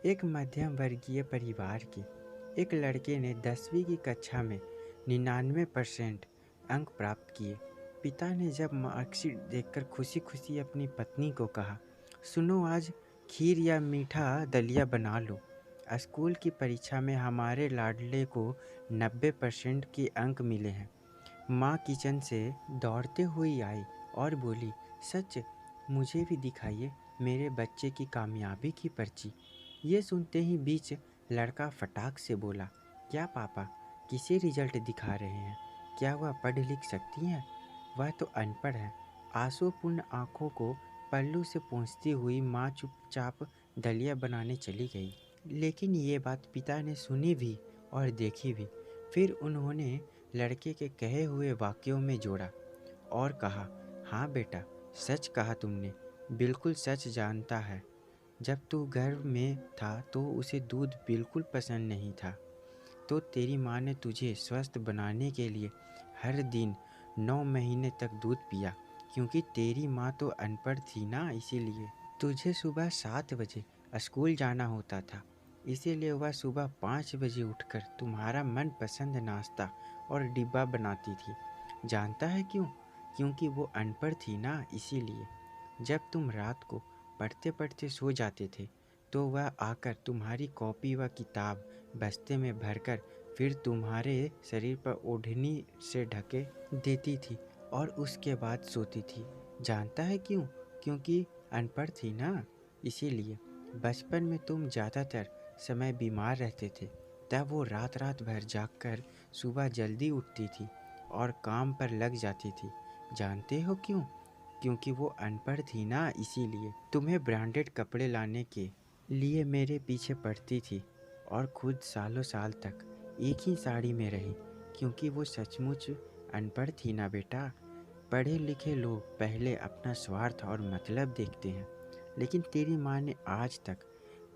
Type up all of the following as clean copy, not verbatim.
एक मध्यम वर्गीय परिवार के एक लड़के ने 10वीं की कक्षा में 99% अंक प्राप्त किए। पिता ने जब मार्कशीट देखकर खुशी खुशी अपनी पत्नी को कहा, सुनो, आज खीर या मीठा दलिया बना लो। स्कूल की परीक्षा में हमारे लाडले को 90% के अंक मिले हैं। माँ किचन से दौड़ते हुए आई और बोली, सच? मुझे भी दिखाइए मेरे बच्चे की कामयाबी की पर्ची। ये सुनते ही बीच लड़का फटाक से बोला, क्या पापा किसी रिजल्ट दिखा रहे हैं? क्या वह पढ़ लिख सकती हैं? वह तो अनपढ़ है। आंसूपूर्ण आंखों को पल्लू से पोंछती हुई माँ चुपचाप दलिया बनाने चली गई। लेकिन ये बात पिता ने सुनी भी और देखी भी। फिर उन्होंने लड़के के कहे हुए वाक्यों में जोड़ा और कहा, हाँ बेटा, सच कहा तुमने, बिल्कुल सच। जानता है, जब तू घर में था तो उसे दूध बिल्कुल पसंद नहीं था, तो तेरी माँ ने तुझे स्वस्थ बनाने के लिए हर दिन 9 महीने तक दूध पिया, क्योंकि तेरी माँ तो अनपढ़ थी ना। इसीलिए तुझे सुबह 7 बजे स्कूल जाना होता था। इसीलिए वह सुबह 5 बजे उठकर तुम्हारा मनपसंद नाश्ता और डिब्बा बनाती थी। जानता है क्यों? क्योंकि वो अनपढ़ थी ना। इसीलिए जब तुम रात को पढ़ते पढ़ते सो जाते थे तो वह आकर तुम्हारी कॉपी व किताब बस्ते में भरकर फिर तुम्हारे शरीर पर ओढ़नी से ढके देती थी और उसके बाद सोती थी। जानता है क्यों? क्योंकि अनपढ़ थी ना। इसीलिए बचपन में तुम ज़्यादातर समय बीमार रहते थे, तब वो रात रात भर जागकर सुबह जल्दी उठती थी और काम पर लग जाती थी। जानते हो क्यों? क्योंकि वो अनपढ़ थी ना। इसीलिए तुम्हें ब्रांडेड कपड़े लाने के लिए मेरे पीछे पड़ती थी और खुद सालों साल तक एक ही साड़ी में रही, क्योंकि वो सचमुच अनपढ़ थी ना बेटा। पढ़े लिखे लोग पहले अपना स्वार्थ और मतलब देखते हैं, लेकिन तेरी माँ ने आज तक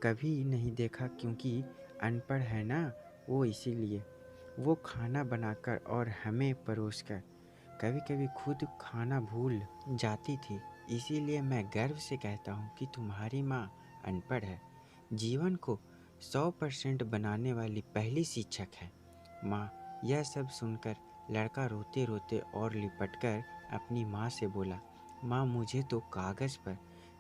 कभी नहीं देखा, क्योंकि अनपढ़ है ना वो। इसीलिए वो खाना बनाकर और हमें परोसकर कभी कभी खुद खाना भूल जाती थी। इसीलिए मैं गर्व से कहता हूँ कि तुम्हारी माँ अनपढ़ है, जीवन को 100% बनाने वाली पहली शिक्षक है। माँ, यह सब सुनकर लड़का रोते रोते और लिपटकर अपनी माँ से बोला, माँ, मुझे तो कागज़ पर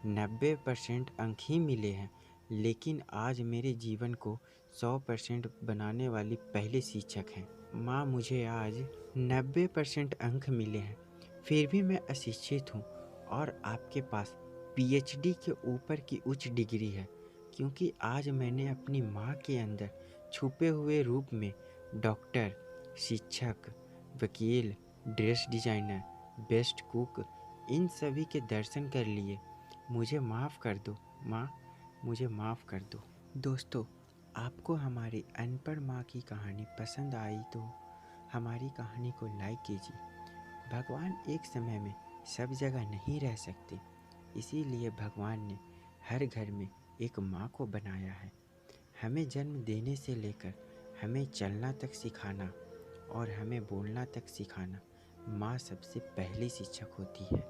90% अंक ही मिले हैं, लेकिन आज मेरे जीवन को 100% बनाने वाली पहली शिक्षक हैं। माँ, मुझे आज 90% अंक मिले हैं, फिर भी मैं अशिक्षित हूँ और आपके पास पीएचडी के ऊपर की उच्च डिग्री है, क्योंकि आज मैंने अपनी माँ के अंदर छुपे हुए रूप में डॉक्टर, शिक्षक, वकील, ड्रेस डिज़ाइनर, बेस्ट कुक, इन सभी के दर्शन कर लिए। मुझे माफ़ कर दो माँ, मुझे माफ़ कर दो। दोस्तों, आपको हमारी अनपढ़ माँ की कहानी पसंद आई तो हमारी कहानी को लाइक कीजिए। भगवान एक समय में सब जगह नहीं रह सकते, इसीलिए भगवान ने हर घर में एक माँ को बनाया है। हमें जन्म देने से लेकर हमें चलना तक सिखाना और हमें बोलना तक सिखाना माँ सबसे पहली शिक्षक होती है।